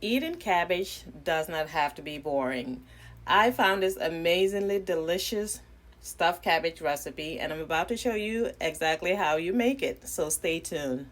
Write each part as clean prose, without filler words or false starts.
Eating cabbage does not have to be boring. I found this amazingly delicious stuffed cabbage recipe and I'm about to show you exactly how you make it, so stay tuned.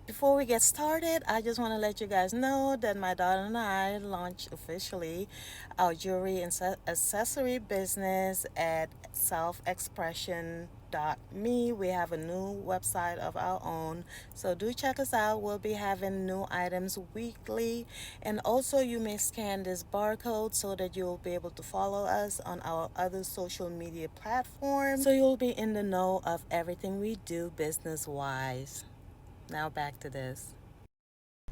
Before we get started, I just want to let you guys know that my daughter and I launched officially our jewelry and accessory business at selfexpression.me. We have a new website of our own, so do check us out. We'll be having new items weekly, and also you may scan this barcode so that you'll be able to follow us on our other social media platforms, so you'll be in the know of everything we do business wise. Now back to this.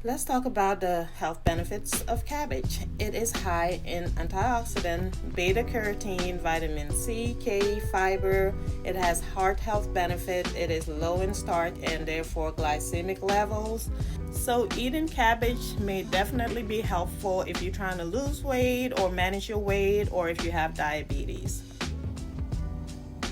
Let's talk about the health benefits of cabbage. It is high in antioxidant, beta carotene, vitamin C, K, fiber. It has heart health benefit. It is low in starch and therefore glycemic levels. So eating cabbage may definitely be helpful if you're trying to lose weight or manage your weight or if you have diabetes.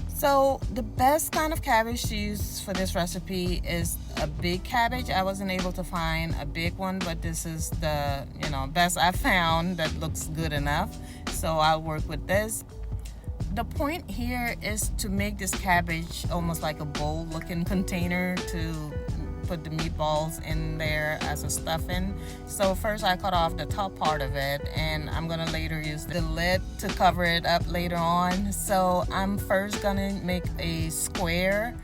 So the best kind of cabbage to use for this recipe is a big cabbage. I wasn't able to find a big one, but this is the best I found that looks good enough. So I'll work with this. The point here is to make this cabbage almost like a bowl looking container to put the meatballs in there as a stuffing. So first I cut off the top part of it, and I'm gonna later use the lid to cover it up later on. So I'm first gonna make a square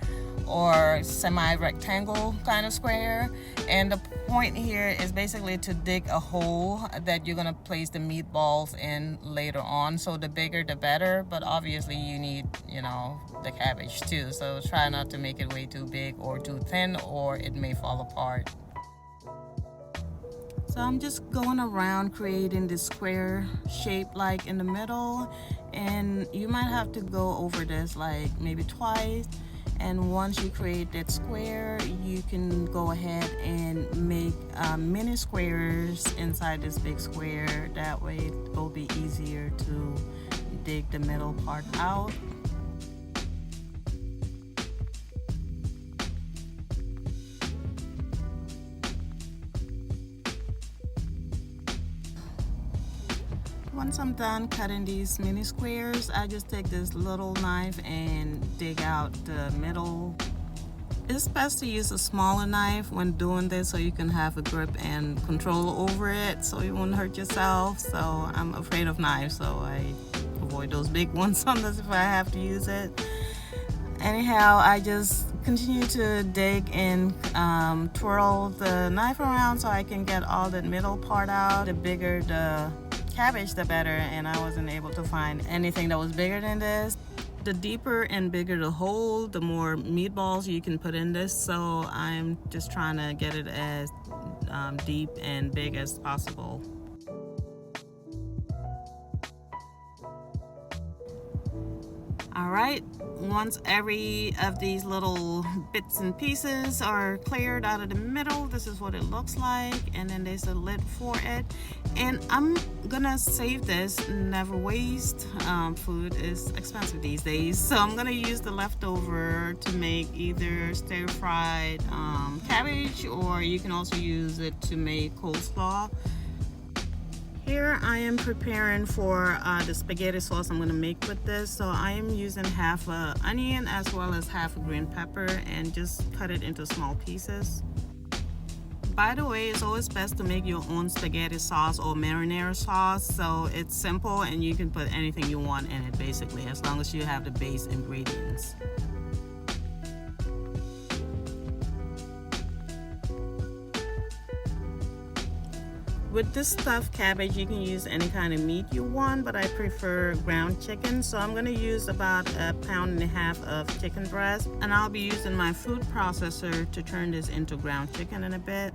or semi-rectangle kind of square, and the point here is basically to dig a hole that you're gonna place the meatballs in later on. So the bigger the better, but obviously you need the cabbage too, so try not to make it way too big or too thin or it may fall apart. So I'm just going around creating this square shape like in the middle, and you might have to go over this like maybe twice. And once you create that square, you can go ahead and make mini squares inside this big square. That way it will be easier to dig the middle part out. Once I'm done cutting these mini squares, I just take this little knife and dig out the middle. It's best to use a smaller knife when doing this so you can have a grip and control over it so you won't hurt yourself. So I'm afraid of knives, so I avoid those big ones unless if I have to use it. Anyhow, I just continue to dig and twirl the knife around so I can get all the middle part out. The bigger the cabbage, the better, and I wasn't able to find anything that was bigger than this. The deeper and bigger the hole, the more meatballs you can put in this, so I'm just trying to get it as deep and big as possible. All right, once every of these little bits and pieces are cleared out of the middle, this is what it looks like, and then there's a lid for it. And I'm gonna save this, never waste. Food is expensive these days, so I'm gonna use the leftover to make either stir-fried cabbage, or you can also use it to make coleslaw. Here I am preparing for the spaghetti sauce I'm going to make with this. So I am using half an onion as well as half a green pepper and just cut it into small pieces. By the way, it's always best to make your own spaghetti sauce or marinara sauce. So it's simple and you can put anything you want in it basically, as long as you have the base ingredients. With this stuffed cabbage, you can use any kind of meat you want, but I prefer ground chicken. So I'm gonna use about 1.5 pounds of chicken breast, and I'll be using my food processor to turn this into ground chicken in a bit.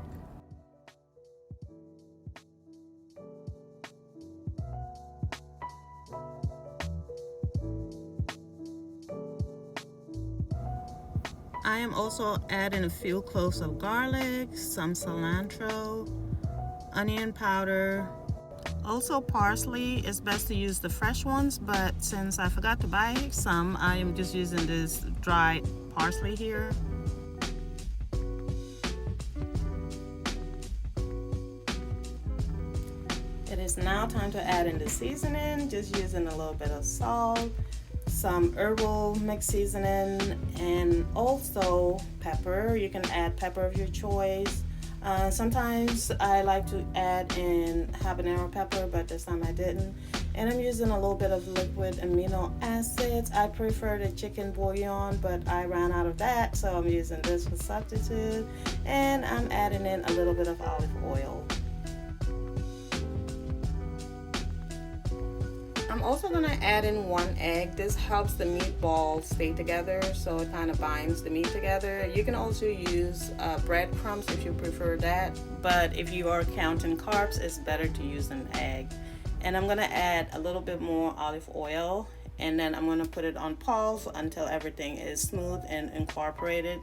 I am also adding a few cloves of garlic, some cilantro, onion powder, Also, parsley, it's best to use the fresh ones, but since I forgot to buy some, I am just using this dried parsley here. It is now time to add in the seasoning, just using a little bit of salt, some herbal mixed seasoning, and also pepper. You can add pepper of your choice. Sometimes I like to add in habanero pepper, but this time I didn't. And I'm using a little bit of liquid amino acids. I prefer the chicken bouillon, but I ran out of that, so I'm using this for substitute. And I'm adding in a little bit of olive oil. I'm also going to add in 1 egg. This helps the meatballs stay together, so it kind of binds the meat together. You can also use breadcrumbs if you prefer that, but if you are counting carbs, it's better to use an egg. And I'm going to add a little bit more olive oil, and then I'm going to put it on pause until everything is smooth and incorporated.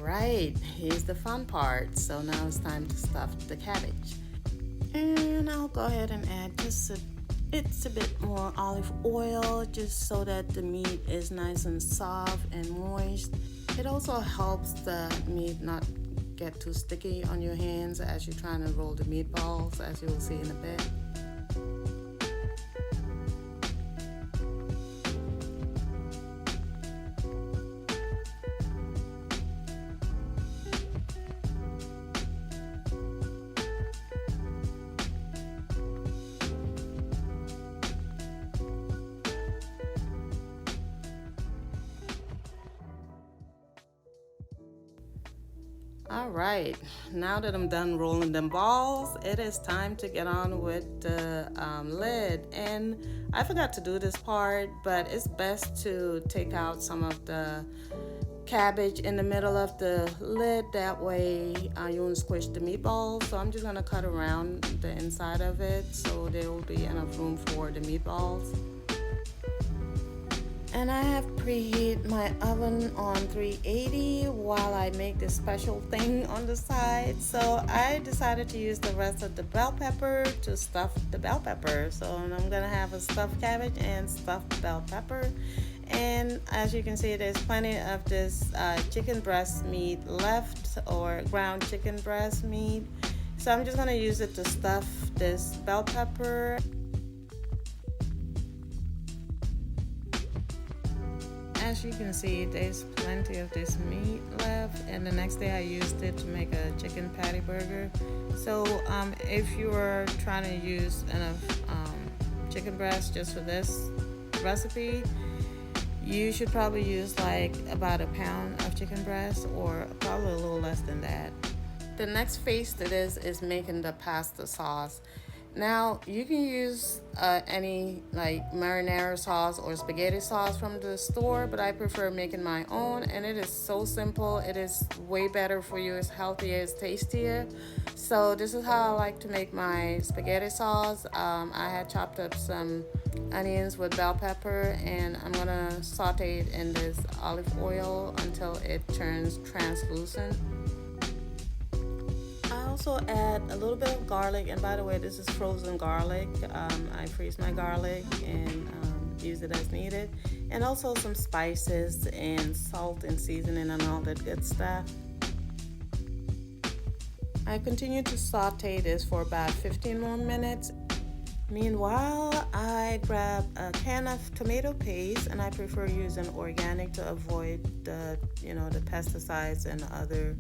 Right, here's the fun part. So now it's time to stuff the cabbage. And I'll go ahead and add just a bit more olive oil, just so that the meat is nice and soft and moist. It also helps the meat not get too sticky on your hands as you're trying to roll the meatballs, as you will see in a bit. All right, now that I'm done rolling them balls, it is time to get on with the lid. And I forgot to do this part, but it's best to take out some of the cabbage in the middle of the lid. That way you won't squish the meatballs. So I'm just gonna cut around the inside of it so there will be enough room for the meatballs. And I have preheat my oven on 380 while I make this special thing on the side. So I decided to use the rest of the bell pepper to stuff the bell pepper. So I'm gonna have a stuffed cabbage and stuffed bell pepper. And as you can see, there's plenty of this chicken breast meat left, or ground chicken breast meat. So I'm just gonna use it to stuff this bell pepper. As you can see, there's plenty of this meat left, and the next day I used it to make a chicken patty burger. So if you are trying to use enough chicken breast just for this recipe, you should probably use like about 1 pound of chicken breast, or probably a little less than that. The next phase to this is making the pasta sauce. Now you can use any like marinara sauce or spaghetti sauce from the store, but I prefer making my own, and it is so simple. It is way better for you. It's healthier, it's tastier. So this is how I like to make my spaghetti sauce. I had chopped up some onions with bell pepper, and I'm gonna saute it in this olive oil until it turns translucent. I also add a little bit of garlic, and by the way, this is frozen garlic. I freeze my garlic and use it as needed, and also some spices and salt and seasoning and all that good stuff. I continue to saute this for about 15 more minutes. Meanwhile, I grab a can of tomato paste, and I prefer using organic to avoid the pesticides and other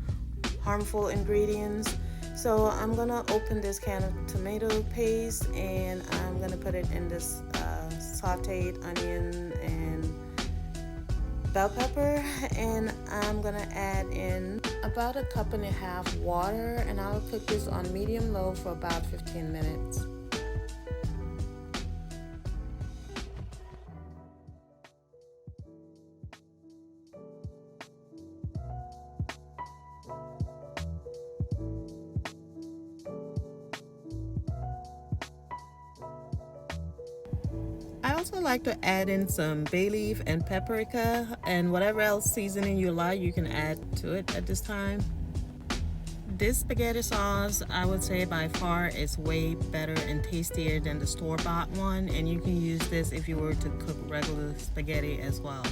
harmful ingredients. So I'm gonna open this can of tomato paste, and I'm gonna put it in this sauteed onion and bell pepper, and I'm gonna add in about a cup and a half water, and I'll cook this on medium low for about 15 minutes. I also like to add in some bay leaf and paprika, and whatever else seasoning you like you can add to it at this time. This spaghetti sauce, I would say by far is way better and tastier than the store-bought one, and you can use this if you were to cook regular spaghetti as well.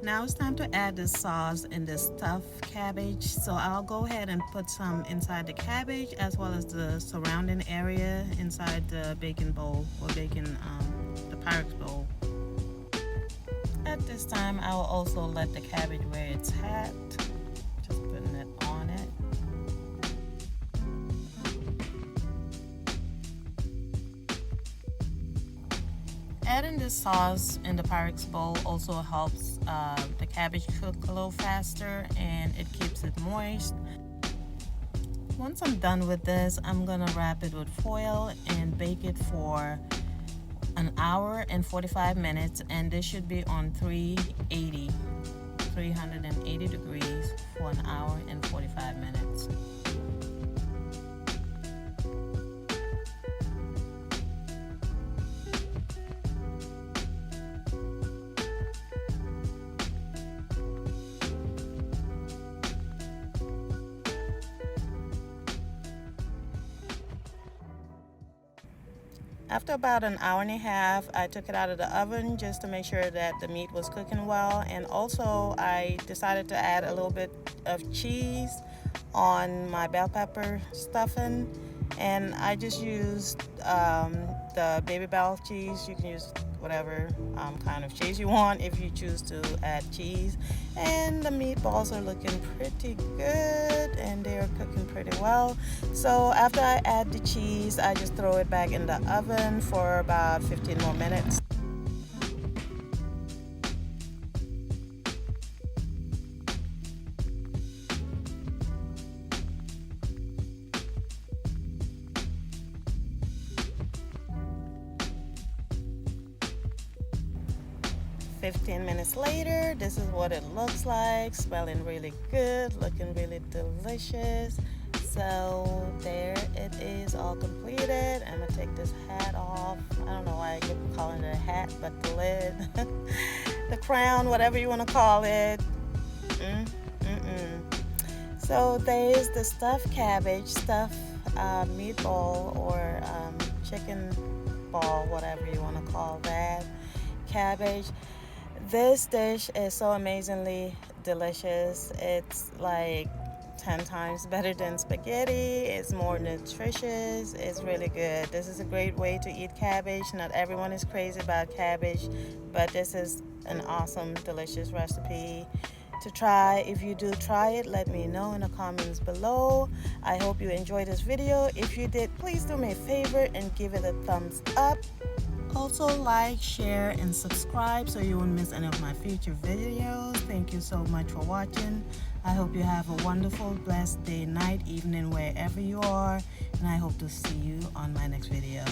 Now it's time to add the sauce in the stuffed cabbage. So I'll go ahead and put some inside the cabbage as well as the surrounding area inside the baking bowl or the Pyrex bowl. At this time, I will also let the cabbage wear its hat. Just putting it on it. Adding this sauce in the Pyrex bowl also helps the cabbage cook a little faster, and it keeps it moist. Once I'm done with this, I'm gonna wrap it with foil and bake it for an hour and 45 minutes, and this should be on 380 degrees for an hour and 45 minutes. After about an hour and a half, I took it out of the oven just to make sure that the meat was cooking well, and also I decided to add a little bit of cheese on my bell pepper stuffing, and I just used the baby bell cheese. You can use whatever kind of cheese you want if you choose to add cheese. And the meatballs are looking pretty good and they're cooking pretty well. So after I add the cheese, I just throw it back in the oven for about 15 more minutes. "15 minutes later, this is what it looks like. Smelling really good, looking really delicious. So there it is, all completed. I'm gonna take this hat off. I don't know why I keep calling it a hat, but the lid, the crown, whatever you want to call it. So there is the stuffed cabbage, stuffed meatball, or chicken ball, whatever you want to call that. Cabbage. This dish is so amazingly delicious. It's like 10 times better than spaghetti. It's more nutritious. It's really good. This is a great way to eat cabbage. Not everyone is crazy about cabbage, but this is an awesome, delicious recipe to try. If you do try it, let me know in the comments below. I hope you enjoyed this video. If you did, please do me a favor and give it a thumbs up. Also like, share, and subscribe so you won't miss any of my future videos. Thank you so much for watching. I hope you have a wonderful, blessed day, night, evening, wherever you are. And I hope to see you on my next video.